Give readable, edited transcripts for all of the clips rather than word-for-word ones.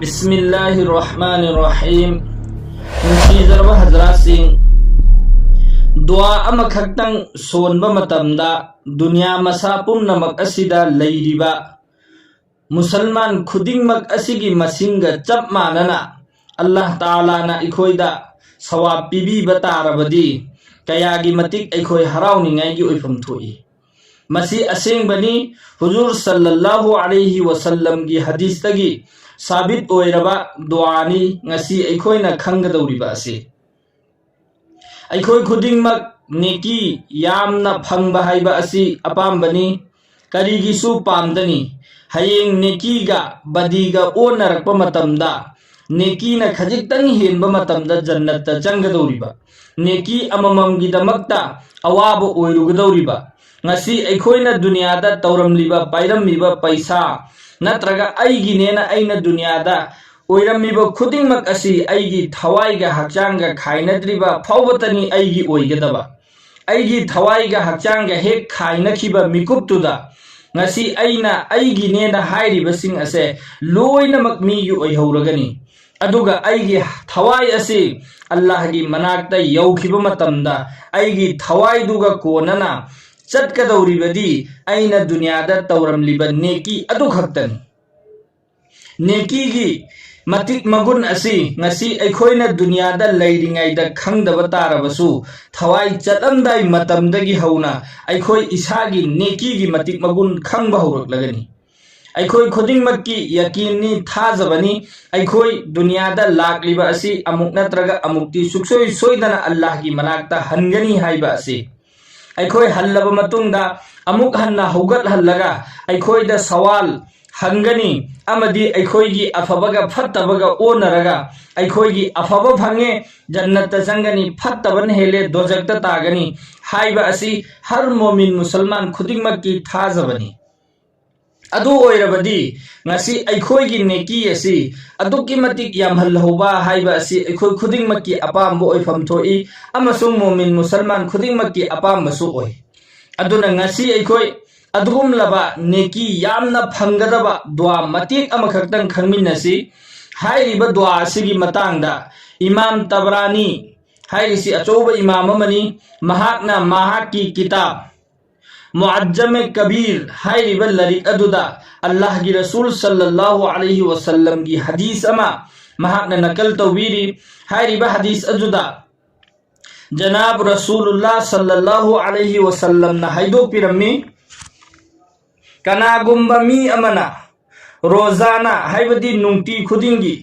बिस्मिल्लाहिर्रहमानिर्रहीम। नुसीजरब हजरात सिंह दुआ अमखक्तंग सोनबा मतमदा दुनिया मसा पुम्नमक असिदा लैरिबा मुसलमान खुदिंगमक असिगी मसिंगा चप मानना अल्लाह ताला ना इखोइदा सवाब पिबीबा तारबदी कयागी मतिक इखोइ हराउनिंगाइगी ओइफम थोई। मसी असेंगबनी हुजूर सल्लल्लाहु अलैहि वसल्लम की हदीस तगी साबित ओइरबा दुआनी ngasi अखोइना खंगदौरिबा असे अखोइ खुदिंगमक नेकी यामना फंगबा हाइबा असि अपामबनी करिगिसु पामदनी हयेंग नेकीगा बदीगा ओनरकपा मतमदा नेकीना खजिक्तंग हेनबा मतमदा जन्नत चंगदौरिबा नेकी अमममगिदमक्ता अवाबा ओइरुगदौरिबा ngasi अखोइना दुनियादा तौरमलिबा पाइरमलिबा पैसा नत्रगा अइगिनेना अइना दुनियादा ओइरमिबा खुदिंगमक असि अइगी थवाइगा हक्चांगा खाइनद्रिबा फाउबतनी अइगी ओइगदबा अइगी थवाइगा हक्चांगा हेक खाइनखिबा मिकुपतुदा ngasi अइना अइगिनेना हाइरिबसिंग असे लोइनमक मीगी ओइहौरगनी अदुगा अइगी थवाइ असि अल्लाहगी मनाक्ता यौखिबा मतमदा अइगी थवाइदुगा कोनना चटकदौरिबदी अइना दुनियादा तौरमलिबा नेकी अदु खक्तनी नेकीगी मतिक मगुन असि ngasi अखोइना दुनियादा लैरिङाइदा खंगदबा तारबसु थवाइ चटमदाइ मतमदगी हौना अखोइ इसागी नेकीगी मतिक मगुन खंगबा हौरक्लगनी अखोइ खुदिंगमक्की यकीनी थाजबनी अखोइ दुनियादा लाक्लिबा असि अमुक नत्रगा अमुक्ति सुक्सोइ सोइदना अल्लाहगी मनाक्ता हनगनी हाइबा असि अखोइ हल्लबा मतुंगदा अमुक हन्ना हौगत हल्लगा अखोइदा सवाल हंगनी अमदी अखोइगी अफबगा फत्तबगा ओनरगा अखोइगी अफबा फंगे जन्नत चंगनी फत्तबन हेले दोजकता तागनी हाइबा असि हर मोमिन मुसलमान खुदिंगमक्की थाजबनी अदु ओइरबदी ngasi अखोइगी नेकी असि अदुकी मतिक यामहल्लहौबा हाइबा असि अखोइ खुदिंगमक्की अपामबो ओइफम थोई अमसुंग मोमिन मुसलमान खुदिंगमक्की अपामबसु ओइ अदुना ngasi अखोइ अदुगुमलबा नेकी यामना फंगदबा दुआ मतिक अमखक्तंग खंगमिनसी हाइरिबा दुआ असिगी मतंगदा इमाम तबरानी हाइरिसी अचौबा इमाम अमनी महाकना महाकी किताब मुअज्जम कबीर हाइरिबा लरिक अदुदा अल्लाह की रसूल सल्लल्लाहु अलैहि वसल्लम की हदीस अमा महाकना नकल तौबीरी हाइरिबा हदीस अदुदा जनाब रसूलुल्लाह सल्लल्लाहु अलैहि वसल्लम ना हाइदो पिरमी कनागुम्बा मी अमना रोजाना हाइबदी नुंगती खुदिंगी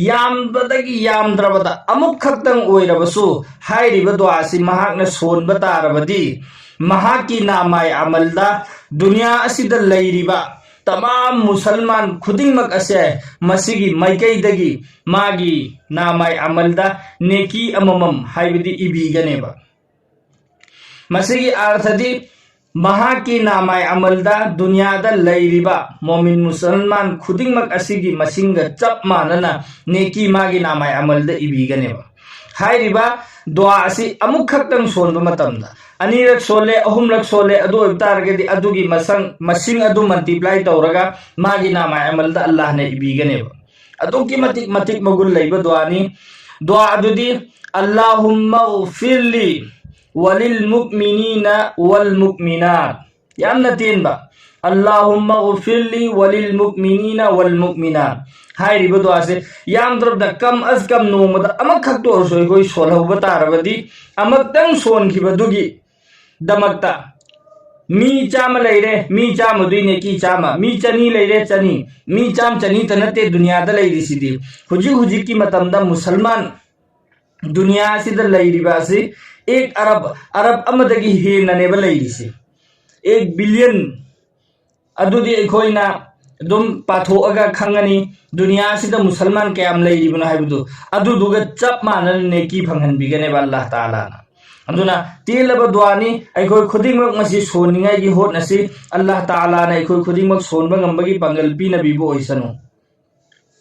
यामबदगी यामद्रबदा अमुक खक्तंग ओइरबसु हाइरिबा दुआसी महाकना सोनबा तारबदी महाकी नामाय अमलदा दुनिया असिदा लैरिबा तमाम मुसलमान खुदिंगमक असे मसिगी माइकैदगी मागी नामाय अमलदा नेकी अममम हाइबदी इबीगनेबा मसिगी अर्थदी महाकी नामाय अमलदा दुनियादा लैरिबा मोमिन मुसलमान खुदिंगमक असिगी मसिंगा चप मानना नेकी मागी नामाय अमलदा इबीगनेबा हाइरिबा दुआ असि अमुक खक्तंग सोनबा मतमदा अनिरक सोले अहुमलक सोले अदु इब्तारगदी अदुगी मसिंग अदु मल्टीप्लाई तौरगा मागी नामाय अमलदा अल्लाह ने इबीगनेबा अदुकी मतिक मतिक मगुल लैबा दुआनी दुआ अदुदी अल्लाहुम्मा उगफिरली वलिल मुमिनीना वल मुमिनात यामना तीनबा अल्लाहुम्मा उगफिरली वलिल मुमिनीना वल मुमिनात हाइरिबा दुआसे यामद्रबदा कम अज कम नोमदा अमक खक्तो सोय कोई सोलहौबा तारबदी अमक्तंग सोनखिबदुगी दमक्ता मी चाम लैरे मी चाम दुइने की चामा मी चनी लैरे चनी मी चाम चनी तनते दुनियादा लैरिसिदी हुजी हुजी की मतमदा मुसलमान दुनिया सिदा लैरिबासी एक अरब अमदगी हेननेबा लैरिसी 1 बिलियन अदुदी अखोइना दुम पाथोअगा खंगनी दुनिया सिदा मुसलमान कयाम लैरिबना हाइबदु अदुदुगा चप मानन नेकी फंगहनबिगनेबा अल्लाह ताला ना अदुना तेलबा दुआनी अखोइ खुदिंगमक मसी सोनिंगाइगी होटनसी अल्लाह ताला ना अखोइ खुदिंगमक सोनबा ngambagi pangal pinabibो ओइसनु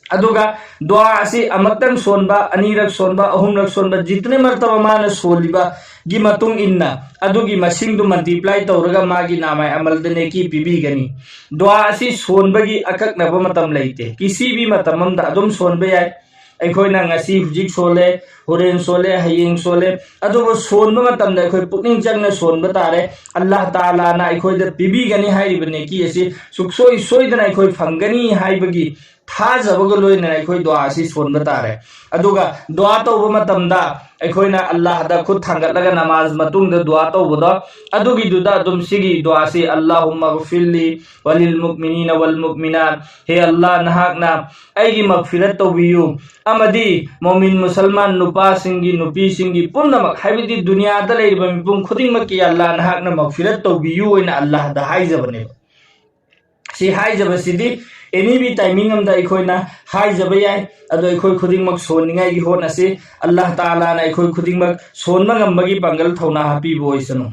अदुगा दुआ असी अमतंग सोनबा अनीरक सोनबा अहुमरक सोनबा जितने मरतबा माना सोलिबा गी मतुंग इन्ना अदुगी मसिंग दु मल्टीप्लाई तौरगा मागी नामाय अमल दने की पिबीगनी दुआ असी सोनबगी अककनबा मतम लेते किसी भी मतम अमदा अदुम सोनबे याय अखोइना ngasi हुजिक सोले होरेन सोले हयेंग सोले अदुबो सोनबा मतमदा अखोइ पुकनिंग चंगना सोनबा तारे अल्लाह ताला ना अखोइदा पिबीगनी हाइरिबने की असी सुखसोइ सोइदना अखोइ फंगनी हाइबगी थाजबग लोइना अखोइ दुआ असी सोनबा तारे अदुगा दुआ तौबा मतमदा अखोइना अल्लाह दा खुद थांगतलगा नमाज मतुंग दा दुआ तौबदा अदुगी दुदा अदुम सिगी दुआ सी अल्लाहुम्मा गफिरली वलिल मुमिनीना वल मुमिनात हे अल्लाह नहाकना अइगी मगफिरत तौबियु अमदी मोमिन मुसलमान नुपा सिंगी नुपी सिंगी पुन्नमक हाइबदी दुनिया दा लेरिबा मिपुम खुदिंगमकी अल्लाह नहाकना मगफिरत तौबियु ओइना अल्लाह दा हाइजबने सी हाइजबसिदी एनी भी टाइमिंग अमदा अखोइना हाइजब याय अदो अखोइ खुदिंगमक सोनिंगाई गी होनसे अल्लाह ताला ना अखोइ खुदिंगमक सोनबा ngambagi pangal thona happy boys no